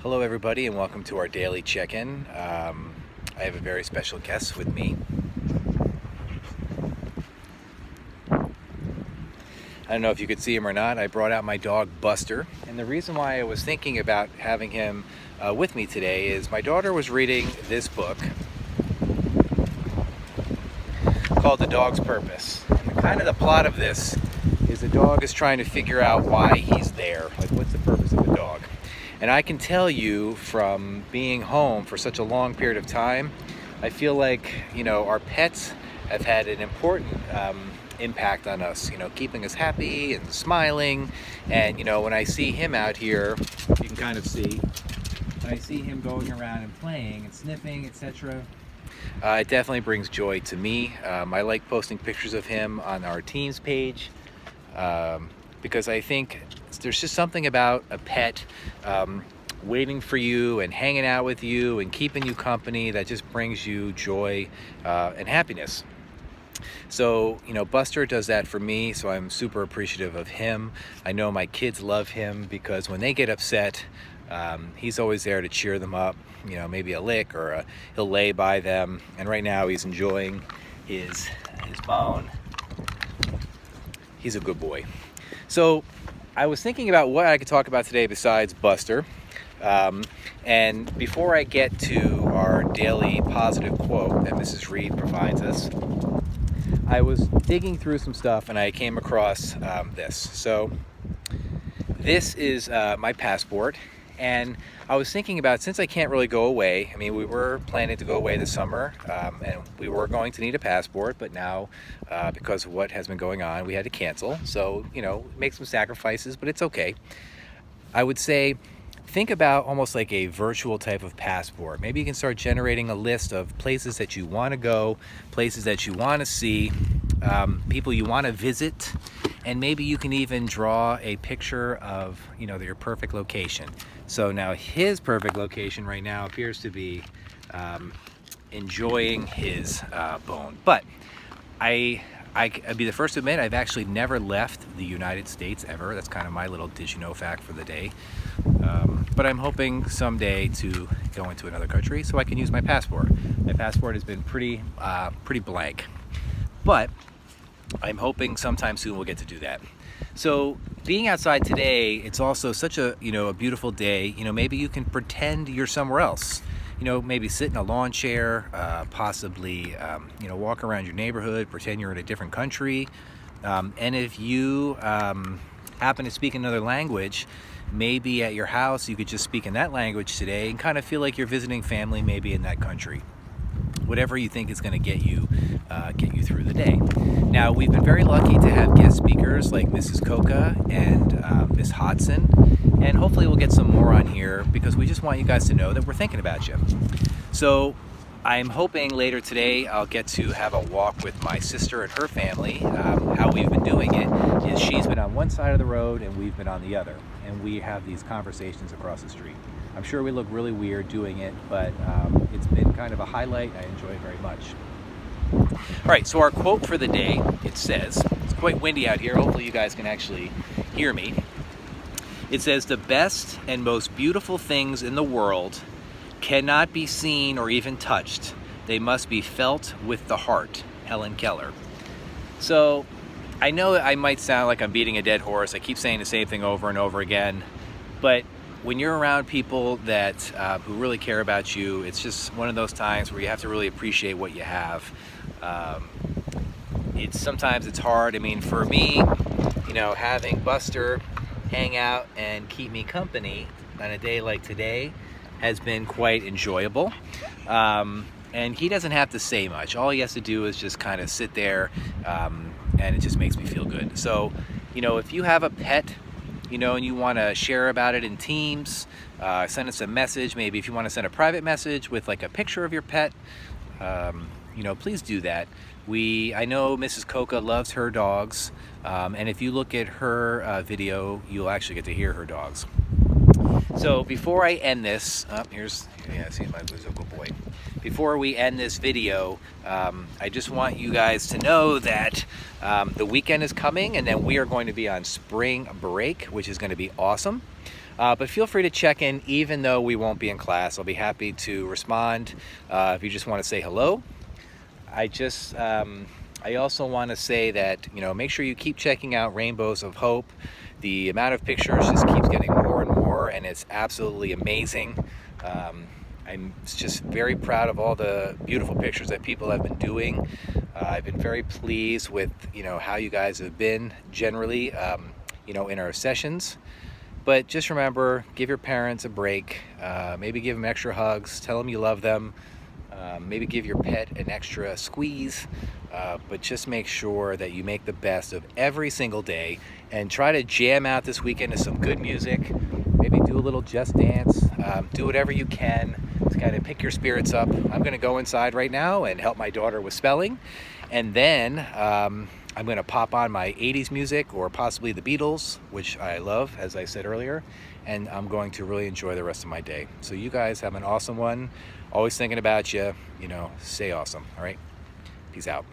Hello everybody and welcome to our daily check-in. I have a very special guest with me. I don't know if you could see him or not. I brought out my dog Buster, and the reason why I was thinking about having him with me today is my daughter was reading this book called The Dog's Purpose. And kind of the plot of this is the dog is trying to figure out why he's there. Like, what's the purpose of the dog? And I can tell you from being home for such a long period of time, I feel like, our pets have had an important impact on us, keeping us happy and smiling. And, when I see him out here, you can kind of see, when I see him going around and playing and sniffing, etc., it definitely brings joy to me. I like posting pictures of him on our team's page because I think there's just something about a pet waiting for you and hanging out with you and keeping you company that just brings you joy and happiness. So, Buster does that for me, so I'm super appreciative of him. I know my kids love him because when they get upset, he's always there to cheer them up, maybe a lick or he'll lay by them. And right now he's enjoying his bone. He's a good boy. So I was thinking about what I could talk about today besides Buster. And before I get to our daily positive quote that Mrs. Reed provides us, I was digging through some stuff and I came across this. So this is my passport. And I was thinking about, since I can't really go away, we were planning to go away this summer, and we were going to need a passport, but now, because of what has been going on, we had to cancel. So, make some sacrifices, but it's okay. I would say, think about almost like a virtual type of passport. Maybe you can start generating a list of places that you want to go, places that you want to see, people you want to visit, and maybe you can even draw a picture of, your perfect location. So now his perfect location right now appears to be enjoying his bone. But I'd be the first to admit I've actually never left the United States ever. That's kind of my little did you know fact for the day. But I'm hoping someday to go into another country so I can use my passport. My passport has been pretty blank. But I'm hoping sometime soon we'll get to do that. So being outside today, it's also such a beautiful day. Maybe you can pretend you're somewhere else. Maybe sit in a lawn chair, possibly walk around your neighborhood, pretend you're in a different country. And if you happen to speak another language, maybe at your house you could just speak in that language today and kind of feel like you're visiting family maybe in that country. Whatever you think is going to get you through the day. Now, we've been very lucky to have guest speakers like Mrs. Coca and Miss Hodson, and hopefully we'll get some more on here because we just want you guys to know that we're thinking about you. So I'm hoping later today I'll get to have a walk with my sister and her family. How we've been doing it is she's been on one side of the road and we've been on the other, and we have these conversations across the street. I'm sure we look really weird doing it, but it's been kind of a highlight. I enjoy it very much. All right, so our quote for the day, it says, it's quite windy out here. Hopefully you guys can actually hear me. It says, "The best and most beautiful things in the world cannot be seen or even touched. They must be felt with the heart." Helen Keller. So I know I might sound like I'm beating a dead horse. I keep saying the same thing over and over again, but when you're around people that who really care about you, it's just one of those times where you have to really appreciate what you have. Sometimes it's hard. For me, having Buster hang out and keep me company on a day like today has been quite enjoyable. And he doesn't have to say much. All he has to do is just kind of sit there, and it just makes me feel good. So, if you have a pet, and you want to share about it in teams, send us a message. Maybe if you want to send a private message with like a picture of your pet, please do that. I know Mrs. Coca loves her dogs, and if you look at her video, you'll actually get to hear her dogs. So before I end this, see my Blue's a good boy. Before we end this video, I just want you guys to know that the weekend is coming, and then we are going to be on spring break, which is going to be awesome. But feel free to check in even though we won't be in class. I'll be happy to respond if you just want to say hello. I also want to say that, make sure you keep checking out Rainbows of Hope. The amount of pictures just keeps getting more and more, and it's absolutely amazing. I'm just very proud of all the beautiful pictures that people have been doing. I've been very pleased with, how you guys have been generally, in our sessions. But just remember, give your parents a break. Maybe give them extra hugs. Tell them you love them. Maybe give your pet an extra squeeze. But just make sure that you make the best of every single day and try to jam out this weekend to some good music. Maybe do a little Just Dance. Do whatever you can to kind of pick your spirits up. I'm going to go inside right now and help my daughter with spelling. And then I'm going to pop on my 80s music or possibly the Beatles, which I love, as I said earlier. And I'm going to really enjoy the rest of my day. So you guys have an awesome one. Always thinking about you. Stay awesome. All right. Peace out.